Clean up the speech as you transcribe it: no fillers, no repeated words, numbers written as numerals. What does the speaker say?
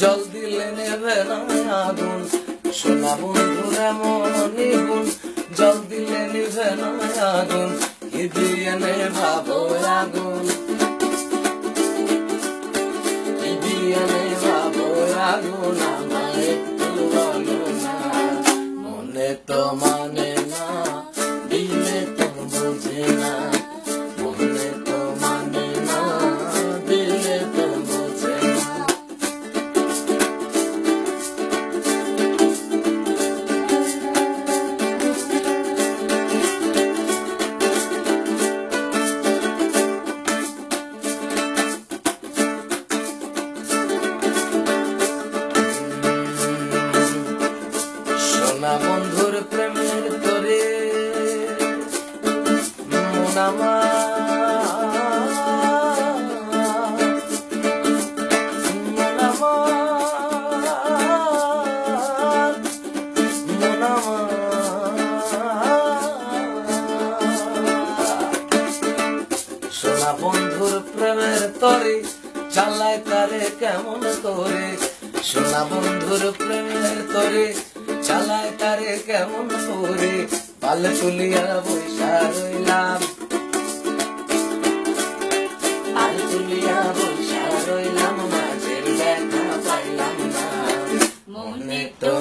জল দিলে নেবে না আগুন সোনা বন্ধুর এমনই গুণ জল দিলে নিবে না আগুন কি দিয়ে নেভাবো আগুন কি দিয়ে নেভাবো আগুন আমার একটু বলো না মনে তো মানে না দিলে তো বোঝে না মনে তো মানে না দিলে তো বোঝে না সোনা বন্ধুর প্রেমের তরে মন সোনা বন্ধুর প্রেমের তরে চালায় তারে কেমন তোরে সোনা বন্ধুর প্রেমের তরে চালায় তারে কেমন তোরে পালে তুলিয়া বৈশা রইলাম পাল তুলিয়া বৈশা রইলাম মাঝের দেখা পাইলাম না মনে তো